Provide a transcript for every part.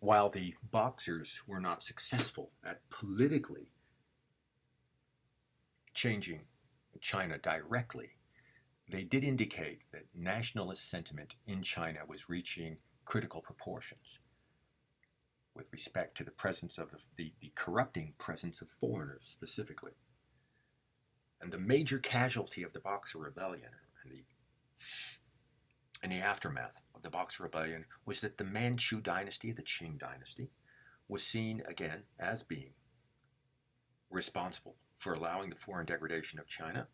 While the Boxers were not successful at politically changing China directly, they did indicate that nationalist sentiment in China was reaching critical proportions with respect to the presence of the corrupting presence of foreigners specifically. And the major casualty of the Boxer Rebellion and the aftermath of the Boxer Rebellion was that the Manchu dynasty, the Qing dynasty, was seen again as being responsible for allowing the foreign degradation of China.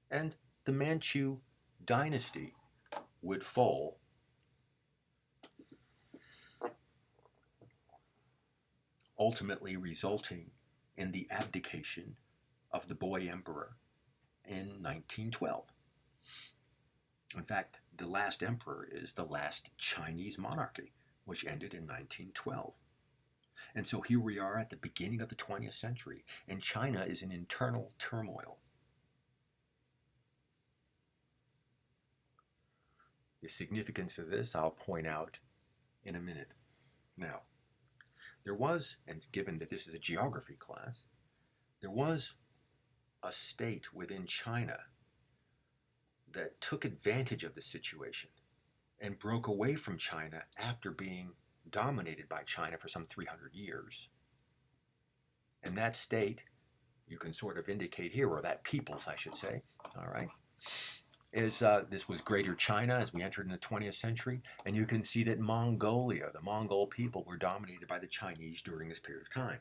And the Manchu dynasty would fall ultimately resulting in the abdication of the boy emperor in 1912. In fact, the last emperor is the last Chinese monarchy, which ended in 1912. And so here we are at the beginning of the 20th century, and China is in internal turmoil. The significance of this I'll point out in a minute. Now, there was, and given that this is a geography class, there was a state within China that took advantage of the situation and broke away from China after being dominated by China for some 300 years. And that state, you can sort of indicate here, or that peoples, I should say, all right, is this was Greater China as we entered in the 20th century, and you can see that Mongolia, the Mongol people, were dominated by the Chinese during this period of time.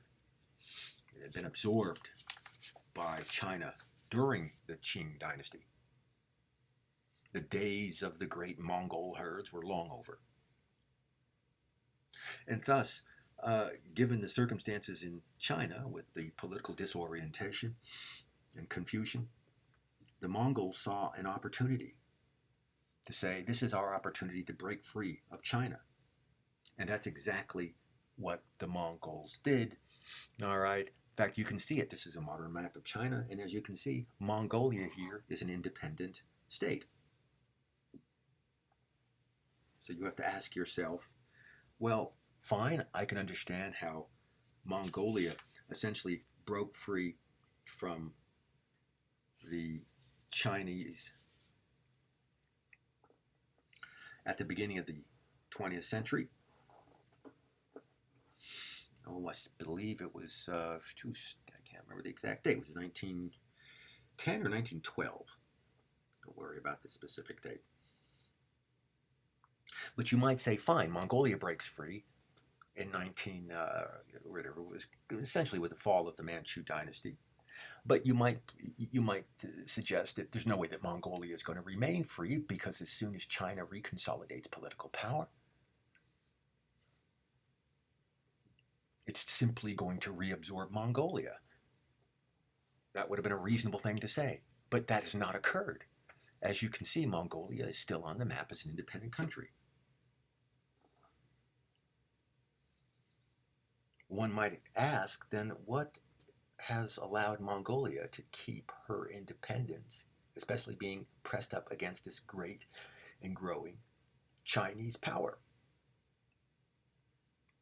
It had been absorbed by China during the Qing dynasty. The days of the great Mongol herds were long over. And thus, given the circumstances in China with the political disorientation and confusion, the Mongols saw an opportunity to say, this is our opportunity to break free of China. And that's exactly what the Mongols did. All right. In fact, you can see it. This is a modern map of China. And as you can see, Mongolia here is an independent state. So you have to ask yourself, well, fine, I can understand how Mongolia essentially broke free from the Chinese at the beginning of the 20th century. Oh, I believe it was, I can't remember the exact date. Was it 1910 or 1912? Don't worry about the specific date. But you might say, fine, Mongolia breaks free in whatever it was, essentially with the fall of the Manchu dynasty. But you might suggest that there's no way that Mongolia is going to remain free, because as soon as China reconsolidates political power, it's simply going to reabsorb Mongolia. That would have been a reasonable thing to say, but that has not occurred. As you can see, Mongolia is still on the map as an independent country. One might ask, then, what has allowed Mongolia to keep her independence, especially being pressed up against this great and growing Chinese power?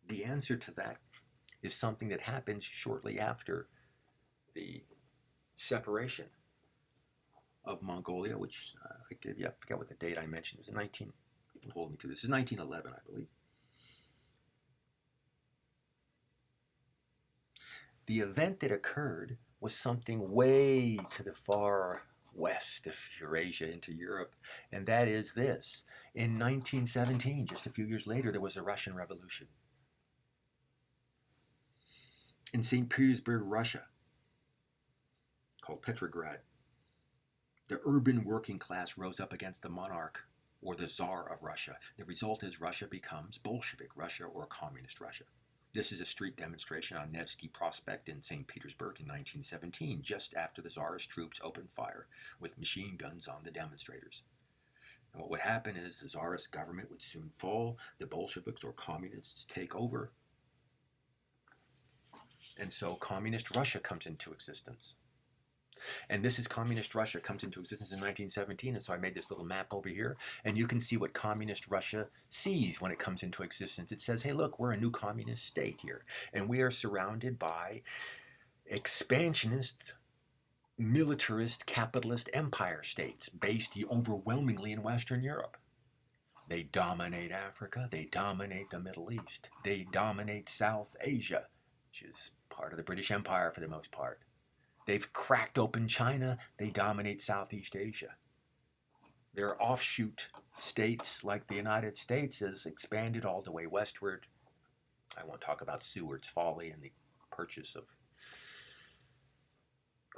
The answer to that is something that happens shortly after the separation of Mongolia, which I forgot what the date I mentioned. It was hold me to this. This is 1911, I believe. The event that occurred was something way to the far west of Eurasia into Europe, and that is this. In 1917, just a few years later, there was a Russian Revolution. In St. Petersburg, Russia, called Petrograd, the urban working class rose up against the monarch, or the Tsar of Russia. The result is Russia becomes Bolshevik Russia, or Communist Russia. This is a street demonstration on Nevsky Prospect in St. Petersburg in 1917, just after the Tsarist troops opened fire with machine guns on the demonstrators. And what would happen is the Tsarist government would soon fall, the Bolsheviks or Communists take over, and so Communist Russia comes into existence. And this is communist Russia, comes into existence in 1917. And so I made this little map over here. And you can see what communist Russia sees when it comes into existence. It says, hey, look, we're a new communist state here. And we are surrounded by expansionist, militarist, capitalist empire states based overwhelmingly in Western Europe. They dominate Africa. They dominate the Middle East. They dominate South Asia, which is part of the British Empire for the most part. They've cracked open China. They dominate Southeast Asia. Their offshoot states, like the United States, has expanded all the way westward. I won't talk about Seward's folly and the purchase of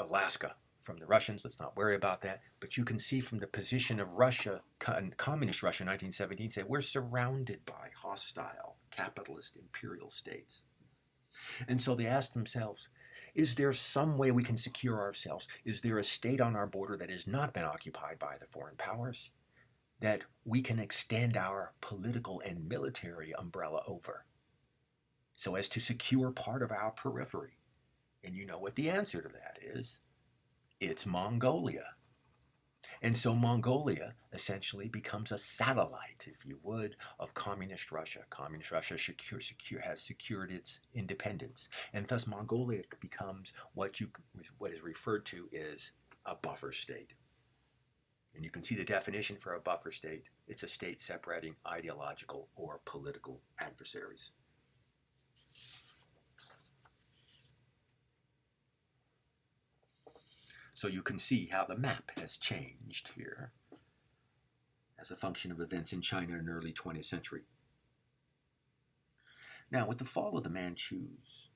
Alaska from the Russians. Let's not worry about that. But you can see from the position of Russia, communist Russia in 1917, say we're surrounded by hostile capitalist imperial states. And so they asked themselves, is there some way we can secure ourselves? Is there a state on our border that has not been occupied by the foreign powers that we can extend our political and military umbrella over so as to secure part of our periphery? And you know what the answer to that is? It's Mongolia. And so Mongolia essentially becomes a satellite, if you would, of communist Russia. Communist Russia has secured its independence. And thus Mongolia becomes what is referred to as a buffer state. And you can see the definition for a buffer state. It's a state separating ideological or political adversaries. So you can see how the map has changed here as a function of events in China in the early 20th century. Now, with the fall of the Manchus,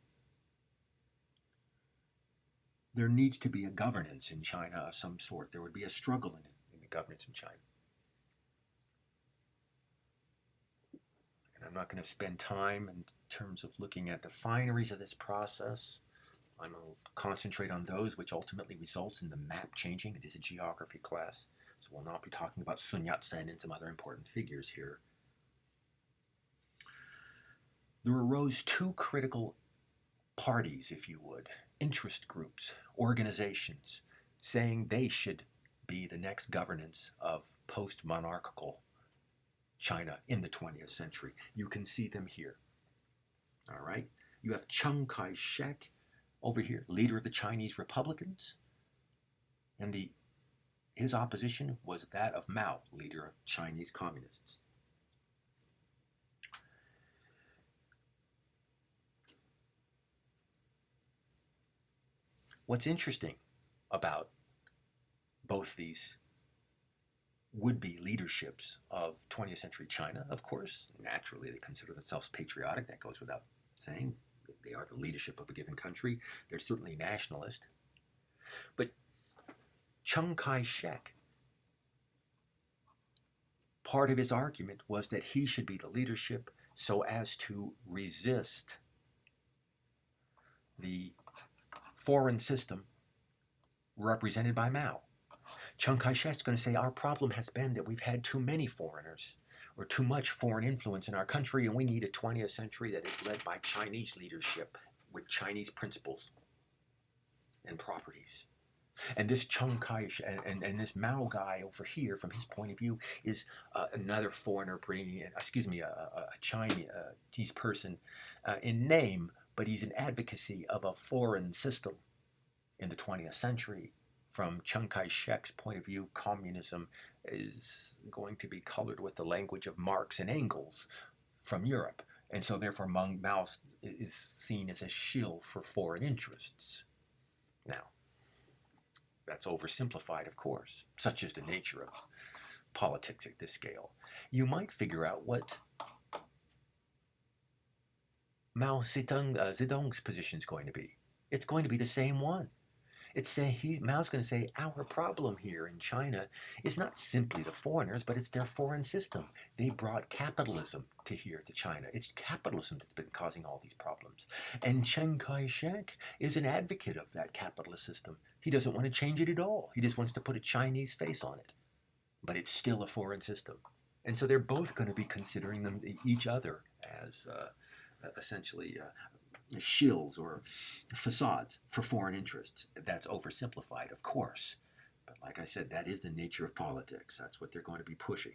there needs to be a governance in China of some sort. There would be a struggle in the governance in China. And I'm not going to spend time in terms of looking at the fineries of this process. I'm going to concentrate on those which ultimately results in the map changing. It is a geography class, so we'll not be talking about Sun Yat-sen and some other important figures here. There arose two critical parties, if you would, interest groups, organizations, saying they should be the next governance of post-monarchical China in the 20th century. You can see them here. All right? You have Chiang Kai-shek over here, leader of the Chinese Republicans, and his opposition was that of Mao, leader of Chinese Communists. What's interesting about both these would-be leaderships of 20th century China, of course, naturally they consider themselves patriotic, that goes without saying. They are the leadership of a given country. They're certainly nationalist. But Chiang Kai-shek, part of his argument was that he should be the leadership so as to resist the foreign system represented by Mao. Chiang Kai-shek is going to say our problem has been that we've had too many foreigners or too much foreign influence in our country, and we need a 20th century that is led by Chinese leadership with Chinese principles and properties. And this Chiang Kai-shek and this Mao guy over here, from his point of view, is another foreigner bringing in, a Chinese person in name, but he's an advocacy of a foreign system in the 20th century. From Chiang Kai-shek's point of view, communism is going to be colored with the language of Marx and Engels from Europe. And so therefore Mao is seen as a shill for foreign interests. Now, that's oversimplified, of course. Such is the nature of politics at this scale. You might figure out what Mao Zedong's position is going to be. It's going to be the same one. Mao's going to say, our problem here in China is not simply the foreigners, but it's their foreign system. They brought capitalism to China. It's capitalism that's been causing all these problems. And Chiang Kai-shek is an advocate of that capitalist system. He doesn't want to change it at all. He just wants to put a Chinese face on it. But it's still a foreign system. And so they're both going to be considering each other as essentially shills or facades for foreign interests. That's oversimplified, of course. But like I said, that is the nature of politics. That's what they're going to be pushing.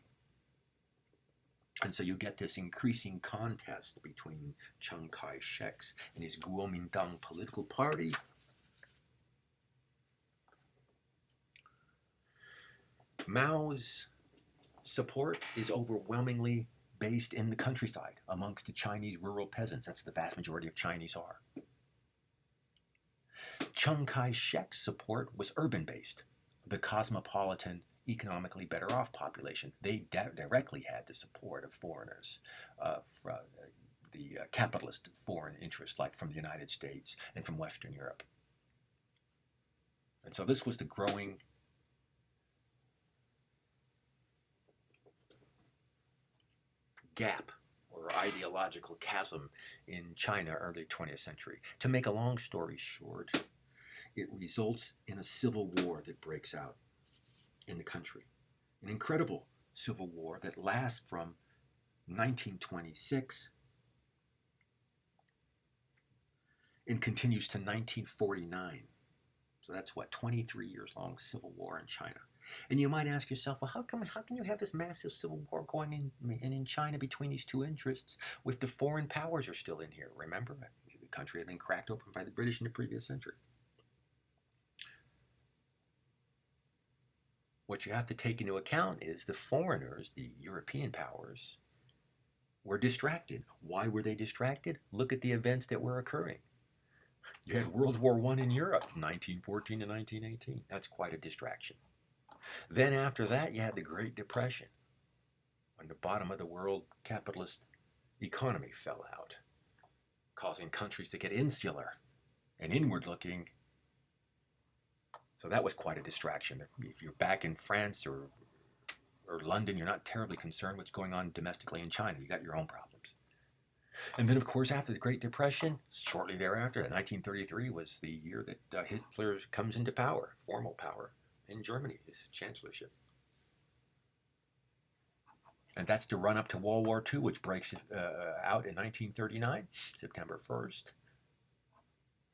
And so you get this increasing contest between Chiang Kai-shek's and his Kuomintang political party. Mao's support is overwhelmingly based in the countryside amongst the Chinese rural peasants. That's the vast majority of Chinese are. Chiang Kai-shek's support was urban-based, the cosmopolitan, economically better off population. They directly had the support of foreigners, the capitalist foreign interests like from the United States and from Western Europe. And so this was the growing gap or ideological chasm in China early 20th century. To make a long story short, it results in a civil war that breaks out in the country. An incredible civil war that lasts from 1926 and continues to 1949. So that's what, 23 years long civil war in China. And you might ask yourself, well, how can you have this massive civil war going in China between these two interests if the foreign powers are still in here? Remember, the country had been cracked open by the British in the previous century. What you have to take into account is the foreigners, the European powers, were distracted. Why were they distracted? Look at the events that were occurring. You had World War I in Europe from 1914 to 1918. That's quite a distraction. Then after that, you had the Great Depression, when the bottom of the world capitalist economy fell out, causing countries to get insular and inward-looking. So that was quite a distraction. If you're back in France or London, you're not terribly concerned what's going on domestically in China. You got your own problems. And then, of course, after the Great Depression, shortly thereafter, 1933 was the year that Hitler comes into power, formal power, in Germany, his chancellorship. And that's to run up to World War II, which breaks out in 1939, September 1st,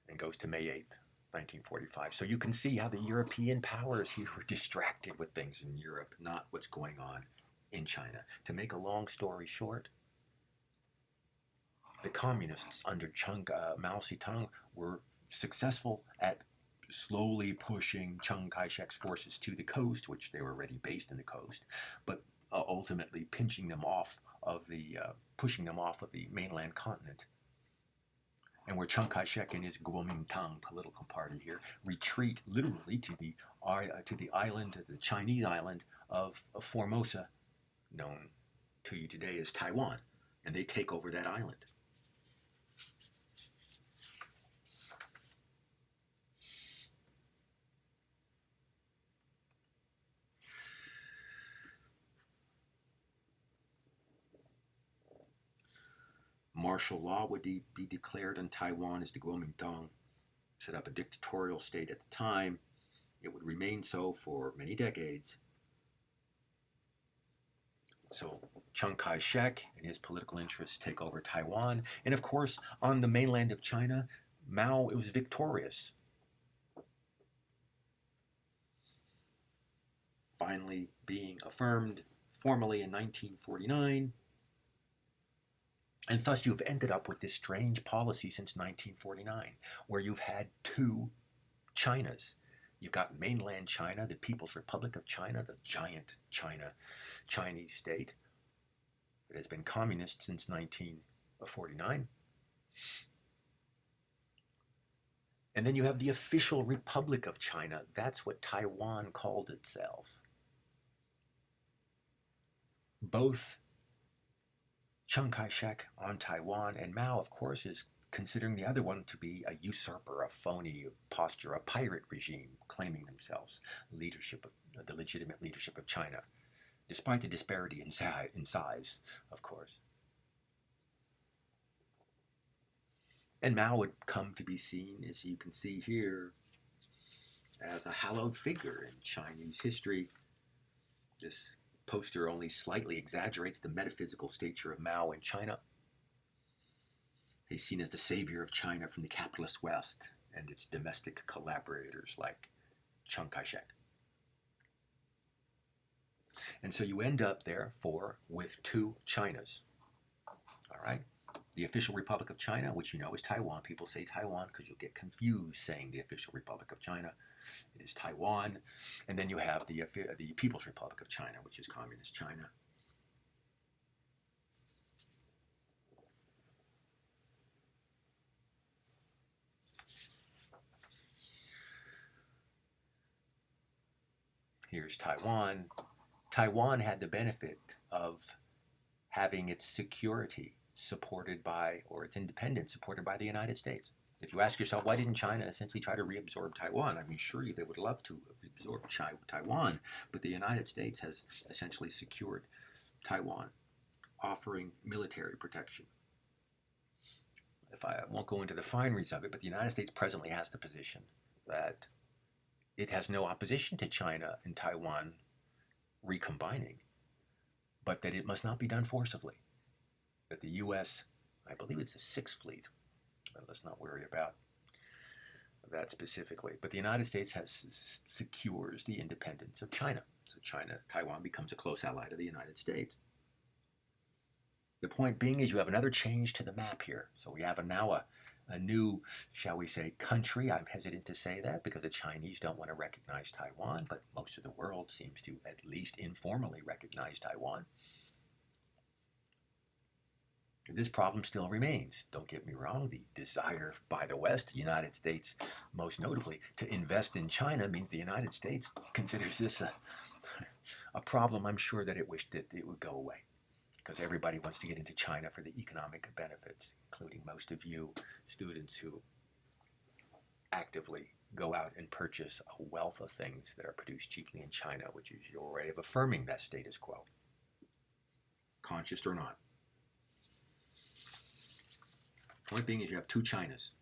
and goes to May 8th, 1945. So you can see how the European powers here were distracted with things in Europe, not what's going on in China. To make a long story short, the communists under Mao Zedong were successful at slowly pushing Chiang Kai-shek's forces to the coast, which they were already based in the coast, but ultimately pushing them off of the mainland continent. And where Chiang Kai-shek and his Kuomintang political party here retreat literally to the island, to the Chinese island of Formosa, known to you today as Taiwan, and they take over that island. Martial law would be declared on Taiwan as the Kuomintang set up a dictatorial state at the time. It would remain so for many decades. So Chiang Kai-shek and his political interests take over Taiwan. And of course, on the mainland of China, Mao was victorious. Finally being affirmed formally in 1949. And thus you've ended up with this strange policy since 1949, where you've had two Chinas. You've got mainland China, the People's Republic of China, the giant Chinese state that has been communist since 1949. And then you have the official Republic of China. That's what Taiwan called itself. Both Chiang Kai-shek on Taiwan, and Mao, of course, is considering the other one to be a usurper, a phony posture, a pirate regime, claiming themselves the legitimate leadership of China, despite the disparity in size, of course. And Mao would come to be seen, as you can see here, as a hallowed figure in Chinese history. This poster only slightly exaggerates the metaphysical stature of Mao in China. He's seen as the savior of China from the capitalist West and its domestic collaborators like Chiang Kai-shek. And so you end up, therefore, with two Chinas. All right? The official Republic of China, which you know is Taiwan. People say Taiwan because you'll get confused saying the official Republic of China. It is Taiwan. And then you have the People's Republic of China, which is Communist China. Here's Taiwan. Taiwan had the benefit of having its security supported by, or its independence supported by the United States. If you ask yourself, why didn't China essentially try to reabsorb Taiwan? I mean, surely they would love to absorb Taiwan, but the United States has essentially secured Taiwan, offering military protection. If I won't go into the fineries of it, but the United States presently has the position that it has no opposition to China and Taiwan recombining, but that it must not be done forcibly. That the U.S., I believe it's the Sixth Fleet, but let's not worry about that specifically. But the United States secures the independence of China. So Taiwan becomes a close ally to the United States. The point being is you have another change to the map here. So we have now a new, shall we say, country. I'm hesitant to say that because the Chinese don't want to recognize Taiwan, but most of the world seems to at least informally recognize Taiwan. This problem still remains. Don't get me wrong, the desire by the West, the United States most notably, to invest in China means the United States considers this a problem. I'm sure that it wished that it would go away because everybody wants to get into China for the economic benefits, including most of you students who actively go out and purchase a wealth of things that are produced cheaply in China, which is your way of affirming that status quo, conscious or not. Point being is you have two Chinas.